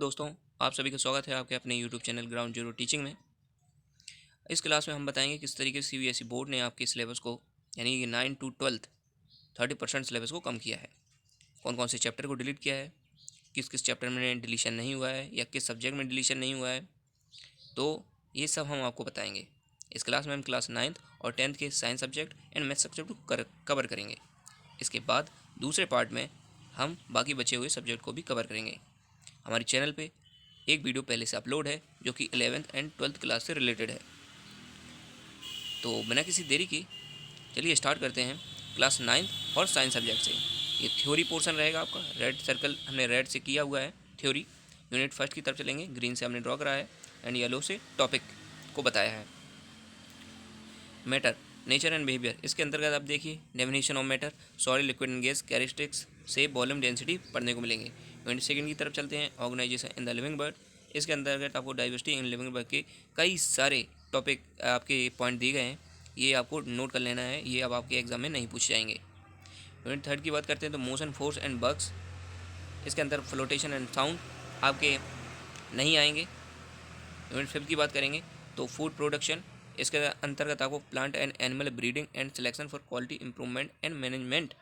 दोस्तों, आप सभी का स्वागत है आपके अपने YouTube channel ground zero teaching में। इस क्लास में हम बताएंगे किस तरीके से सीबीएसई बोर्ड ने आपके सिलेबस को यानी कि 9 टू 12 30% सिलेबस को कम किया है। कौन कौन से चैप्टर को डिलीट किया है, किस किस चैप्टर में डिलीशन नहीं हुआ है या किस सब्जेक्ट में डिलीशन नहीं हुआ है, तो ये सब हम आपको बताएंगे। इस क्लास में हम क्लास 9th और 10th के science subject and math subject को कवर करेंगे। इसके बाद दूसरे पार्ट में हम बाकी बचे हुए सब्जेक्ट को भी कवर करेंगे। हमारे चैनल पे एक वीडियो पहले से अपलोड है जो कि 11th एंड 12th क्लास से रिलेटेड है। तो बिना किसी देरी की चलिए स्टार्ट करते हैं क्लास 9th और साइंस सब्जेक्ट से। ये थ्योरी पोर्शन रहेगा आपका। रेड सर्कल हमने रेड से किया हुआ है थ्योरी। यूनिट फर्स्ट की तरफ चलेंगे, ग्रीन से हमने ड्रॉ करा है एंड येलो से टॉपिक को बताया है। मैटर, नेचर एंड बिहेवियर, इसके अंतर्गत आप देखिए definition of matter, solid liquid and gas, characteristics से वॉल्यूम डेंसिटी पढ़ने को मिलेंगे। यूनिट सेकंड की तरफ चलते हैं, organisation in the living bird. इसके अंतर्गत आपको डाइवर्सिटी इन लिविंग बर्ड के कई सारे टॉपिक आपके पॉइंट दिए गए हैं, ये आपको नोट कर लेना है, ये अब आपके एग्जाम में नहीं पूछे जाएंगे। यूनिट थर्ड की बात करते हैं तो मोशन, फोर्स एंड बग्स, इसके अंदर फ्लोटेशन एंड साउंड आपके नहीं आएंगे। यूनिट फिफ्थ की बात करेंगे तो फूड प्रोडक्शन, इसके अंतर्गत आपको plant and animal breeding and selection for quality improvement and management,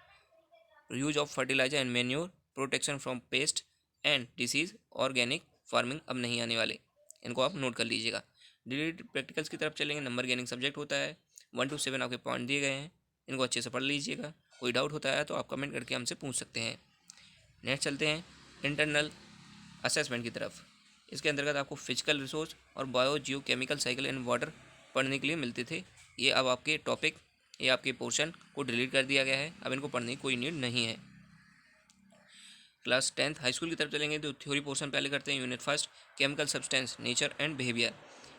use of fertiliser and manure, protection from pest and disease, organic farming अब नहीं आने वाले, इनको आप नोट कर लीजिएगा। डिलीट प्रैक्टिकल्स की तरफ चलेंगे, नंबर गेनिंग सब्जेक्ट होता है, 1 to 7 आपके पॉइंट दिए गए हैं, इनको अच्छे से पढ़ लीजिएगा। कोई डाउट होता है तो आप कमेंट करके हमसे पूछ सकते हैं। नेक्स्ट चलते हैं इंटरनल असेसमेंट की तरफ। इसके अंतर्गत आपको फिजिकल रिसोर्स और bio Jio chemical cycle and water पढ़ने के लिए मिलते थे। ये अब आपके टॉपिक, ये आपके पोर्शन को डिलीट कर दिया गया है, अब इनको पढ़ने की कोई नीड नहीं है। क्लास 10th हाई स्कूल की तरफ चलेंगे तो थ्योरी पोर्शन पहले करते हैं। Unit first, chemical substance, nature and behaviour.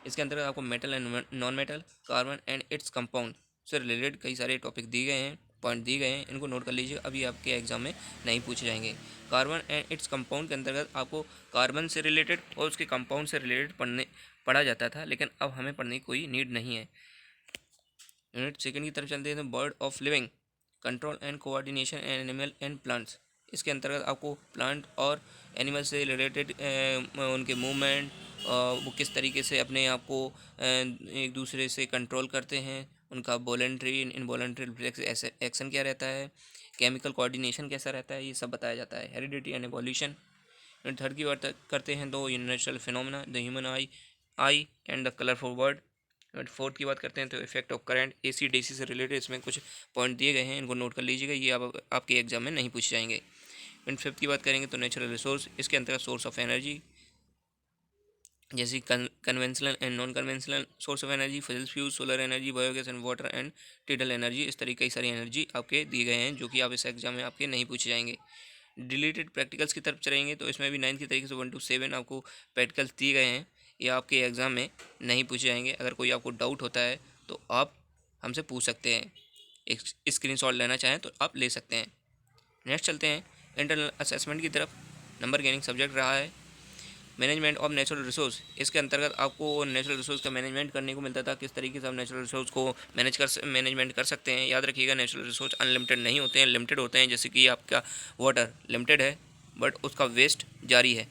इसके अंतर्गत आपको metal and non metal, carbon and its compound से रिलेटेड कई सारे टॉपिक दिए गए हैं, पॉइंट दिए गए हैं, इनको नोट कर लीजिए, अभी आपके एग्जाम में नहीं पूछे जाएंगे। कार्बन एंड इट्स कंपाउंड के अंतर्गत आपको कार्बन से रिलेटेड और उसके कंपाउंड से रिलेटेड पढ़ा जाता था, लेकिन अब हमें पढ़ने की कोई नीड नहीं है। यूनिट सेकंड की तरफ चलते हैं तो bird of living, control and coordination animal and plants. इसके अंतर्गत आपको प्लांट और एनिमल से रिलेटेड उनके मूवमेंट, वो किस तरीके से अपने आप को एक दूसरे से कंट्रोल करते हैं, उनका वॉलंटरी इनवॉलंटरी रिफ्लेक्स एक्शन क्या रहता है, केमिकल कोऑर्डिनेशन कैसा रहता है, ये सब बताया जाता है। Heredity and evolution. थर्ड की बात करते हैं तो natural phenomena, the human I and the colourful word. Fourth की बात करते हैं तो effect of current, AC DC से रिलेटेड इसमें कुछ पॉइंट दिए गए हैं, इनको नोट कर लीजिएगा, ये आपके एग्जाम में नहीं पूछे जाएंगे। फिफ्थ की बात करेंगे तो नेचुरल रिसोर्स, इसके अंतर्गत सोर्स ऑफ एनर्जी जैसे conventional and non conventional source of energy, fossil fuel, solar energy, biogas and water and tidal energy, इस तरीके कई सारी एनर्जी आपके दिए गए हैं जो कि आप इस एग्जाम में आपके नहीं पूछे जाएंगे। डिलीटेड प्रैक्टिकल्स की तरफ चलेंगे तो इसमें भी 9th की तरीके से 1 to 7 आपको प्रैक्टिकल्स दिए गए हैं, ये आपके एग्ज़ाम में नहीं पूछे जाएंगे। अगर कोई आपको डाउट होता है तो आप हमसे पूछ सकते हैं, एक स्क्रीनशॉट लेना चाहें तो आप ले सकते हैं। नेक्स्ट चलते हैं इंटरनल असेसमेंट की तरफ। नंबर गेनिंग सब्जेक्ट रहा है। मैनेजमेंट ऑफ नेचुरल रिसोर्स, इसके अंतर्गत आपको नेचुरल रिसोर्स का मैनेजमेंट करने को मिलता था, किस तरीके से आप नेचुरल रिसोर्स को मैनेजमेंट कर सकते हैं। याद रखिएगा नेचुरल रिसोर्स अनलिमिटेड नहीं होते हैं, लिमिटेड होते हैं। जैसे कि आपका वाटर लिमिटेड है बट उसका वेस्ट जारी है।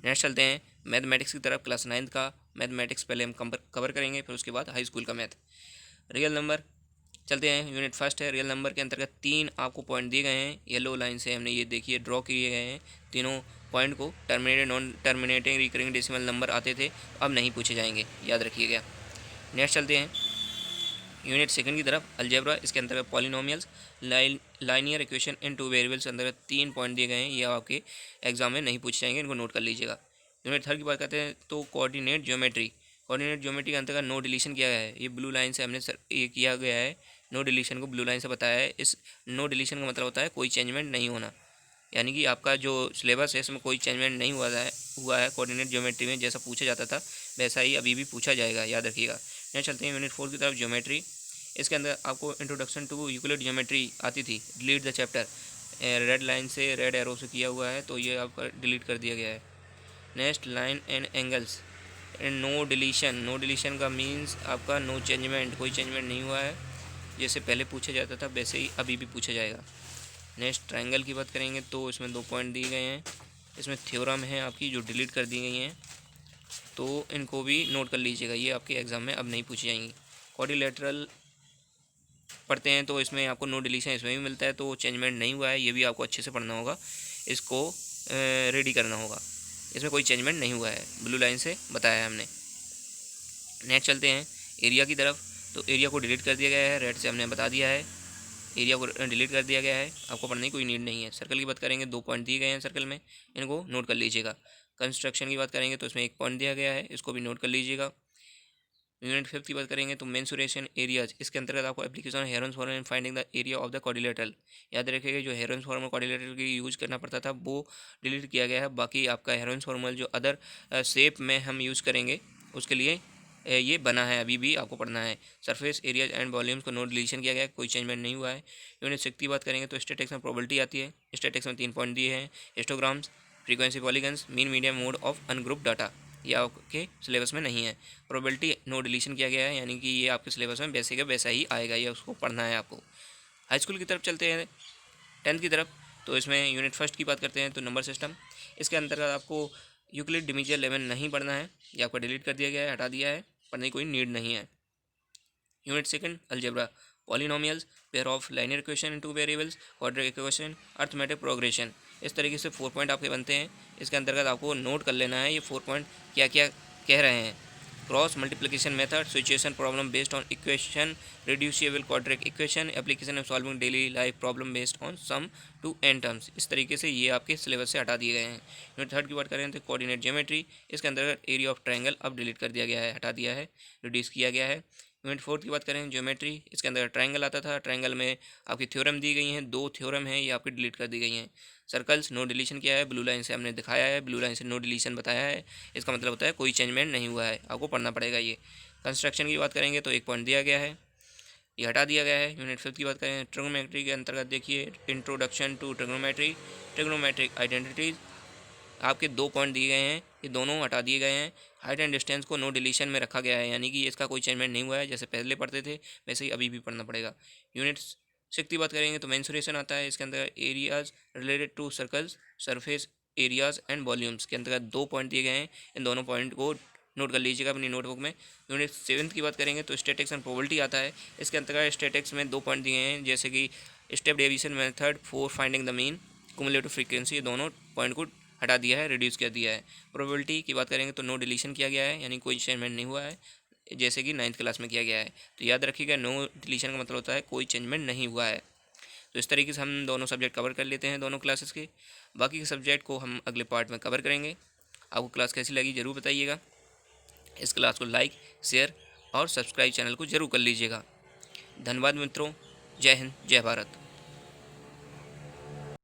नेक्स्ट चलते हैं मैथमेटिक्स की तरफ। क्लास 9th का मैथमेटिक्स पहले हम कवर करेंगे, फिर उसके बाद हाई स्कूल का मैथ। रियल नंबर चलते हैं, यूनिट फर्स्ट है। रियल नंबर के अंतर्गत 3 आपको पॉइंट दिए गए हैं, येलो लाइन से हमने ये देखिए ड्रॉ किए गए हैं। तीनों पॉइंट को terminated, non terminating, recurring decimal number आते थे, अब नहीं पूछे जाएंगे, याद रखिएगा। नेक्स्ट चलते हैं यूनिट सेकंड की तरफ, अलजेब्रा, इसके अंतर्गत polynomials, linear equation in 2 variables, अंतर्गत 3 पॉइंट दिए गए हैं, ये आपके एग्जाम में नहीं पूछे जाएंगे, इनको नोट कर लीजिएगा। यूनिट थर्ड की बात करते हैं तो कोऑर्डिनेट ज्योमेट्री। कोऑर्डिनेट ज्योमेट्री के अंतर्गत नो डिलीशन किया गया है, ये ब्लू लाइन से हमने ये किया गया है, नो डिलीशन को ब्लू लाइन से बताया है। इस नो डिलीशन का मतलब होता है कोई चेंजमेंट नहीं होना, यानी कि आपका जो सिलेबस है इसमें कोई चेंजमेंट नहीं हुआ है कोऑर्डिनेट ज्योमेट्री में, जैसा पूछा जाता था वैसा ही अभी भी पूछा जाएगा, याद रखिएगा। नेक्स्ट चलते हैं यूनिट 4 की तरफ, ज्योमेट्री। इसके अंदर आपको इंट्रोडक्शन टू यूक्लिड ज्योमेट्री आती थी, delete the chapter, red line से, रेड एरो से किया हुआ है तो ये आपका डिलीट कर दिया गया है। Next line and angles and no deletion, no deletion का मीन्स आपका नो चेंजमेंट, कोई चेंजमेंट नहीं हुआ है, जैसे पहले पूछा जाता था वैसे ही अभी भी पूछा जाएगा। नेक्स्ट ट्रायंगल की बात करेंगे तो इसमें 2 पॉइंट दिए गए हैं, इसमें थ्योरम है आपकी जो डिलीट कर दी गई हैं, तो इनको भी नोट कर लीजिएगा, ये आपके एग्ज़ाम में अब नहीं पूछी जाएंगी। क्वाड्रिलेटरल पढ़ते हैं तो इसमें आपको नो डिलीशन इसमें भी मिलता है, तो चेंजमेंट नहीं हुआ है, ये भी आपको अच्छे से पढ़ना होगा, इसको रेडी करना होगा। इसमें कोई चेंजमेंट नहीं हुआ है, ब्लू लाइन से बताया है हमने। नेक्स्ट चलते हैं एरिया की तरफ। तो एरिया को डिलीट कर दिया गया है, रेड से हमने बता दिया है, एरिया को डिलीट कर दिया गया है, आपको पढ़ने की कोई नीड नहीं है। सर्कल की बात करेंगे, 2 पॉइंट दिए गए हैं सर्कल में, इनको नोट कर लीजिएगा। कंस्ट्रक्शन की बात करेंगे तो इसमें 1 पॉइंट दिया गया है, इसको भी नोट कर लीजिएगा। यूनिट 5 की बात करेंगे तो मेंसुरेशन एरियाज, इसके अंतर्गत आपको application Heron's form and finding the area of the quadrilateral. याद रखिएगा जो हेरोन्स फॉर्म और क्वाड्रिलेटरल की यूज़ करना पड़ता था वो डिलीट किया गया है। बाकी आपका हेरोन्स फॉर्मल जो अदर शेप में हम यूज़ करेंगे उसके लिए ये बना है, अभी भी आपको पढ़ना है। सरफेस एरियाज एंड वॉल्यूम्स को नो डिलीशन किया गया है, कोई चेंजमेंट नहीं हुआ है। यूनिट 6 की बात करेंगे तो स्टैटिक्स में प्रोबेबिलिटी आती है, स्टैटिक्स में 3 पॉइंट दिए हैं, histograms, frequency polygons, mean medium mode of ungroup data, ये आपके सिलेबस में नहीं है। प्रोबेबिलिटी नो डिलीशन किया गया है, यानी कि ये आपके सिलेबस में वैसे का वैसा ही आएगा, ये उसको पढ़ना है आपको। हाई स्कूल की तरफ चलते हैं, 10th की तरफ। तो इसमें यूनिट 1 की बात करते हैं तो नंबर सिस्टम, इसके अंतर्गत आपको यूक्लिड डिवीजन 11 नहीं पढ़ना है, ये आपका डिलीट कर दिया गया है, हटा दिया है, पढ़ने की कोई नीड नहीं है। Unit 2 algebra, polynomials, pair of linear equation in 2 variables, quadratic equation, arithmetic progression, इस तरीके से 4 पॉइंट आपके बनते हैं। इसके अंतर्गत आपको नोट कर लेना है ये 4 पॉइंट क्या क्या कह रहे हैं। Cross multiplication method, situation problem based on equation, reducible quadratic equation, application of solving daily life problem based on sum to n terms, इस तरीके से ये आपके सिलेबस से हटा दिए गए हैं। यूनिट 3 की बात करें तो कोऑर्डिनेट ज्योमेट्री, इसके अंतर्गत एरिया ऑफ ट्रायंगल अब डिलीट कर दिया गया है, हटा दिया है, रिड्यूस किया गया है। यूनिट 4 की बात करें ज्योमेट्री, इसके अंदर ट्रायंगल आता था, ट्रायंगल में आपकी थ्योरम दी गई हैं, 2 थ्योरम हैं, ये आपकी डिलीट कर दी गई हैं। सर्कल्स नो डिलीशन किया है, ब्लू लाइन से हमने दिखाया है, ब्लू लाइन से नो डिलीशन बताया है, इसका मतलब होता है कोई चेंजमेंट नहीं हुआ है, आपको पढ़ना पड़ेगा ये। कंस्ट्रक्शन की बात करेंगे तो 1 पॉइंट दिया गया है, ये हटा दिया गया है। यूनिट 5 की बात करें ट्रिग्नोमेट्री के अंतर्गत देखिए introduction to trigonometry, trigonometric identities, आपके 2 पॉइंट दिए गए हैं, ये दोनों हटा दिए गए हैं। हाइट एंड डिस्टेंस को नो डिलीशन में रखा गया है, यानी कि इसका कोई चेंजमेंट नहीं हुआ है, जैसे पहले पढ़ते थे वैसे ही अभी भी पढ़ना पड़ेगा। यूनिट 6 की बात करेंगे तो मेंसुरेशन आता है, इसके अंदर areas related to circles, surface areas and volumes के अंतर्गत 2 पॉइंट दिए गए हैं, इन दोनों पॉइंट को नोट कर लीजिएगा अपनी नोटबुक में। यूनिट 7 की बात करेंगे तो स्टैटिक्स एंड प्रोबेबिलिटी आता है, इसके अंतर्गत स्टैटिक्स में 2 पॉइंट दिए हैं, जैसे कि step deviation method for finding the mean, cumulative frequency, ये दोनों पॉइंट को हटा दिया है, रिड्यूस कर दिया है। प्रोबेबिलिटी की बात करेंगे तो नो डिलीशन किया गया है, यानी कोई चेंजमेंट नहीं हुआ है, जैसे कि 9th क्लास में किया गया है। तो याद रखिएगा नो डिलीशन का मतलब होता है कोई चेंजमेंट नहीं हुआ है। तो इस तरीके से हम दोनों सब्जेक्ट कवर कर लेते हैं दोनों क्लासेस के, बाकी के सब्जेक्ट को हम अगले पार्ट में कवर करेंगे। आपको क्लास कैसी लगी ज़रूर बताइएगा, इस क्लास को लाइक, शेयर और सब्सक्राइब चैनल को ज़रूर कर लीजिएगा। धन्यवाद मित्रों, जय हिंद, जय भारत।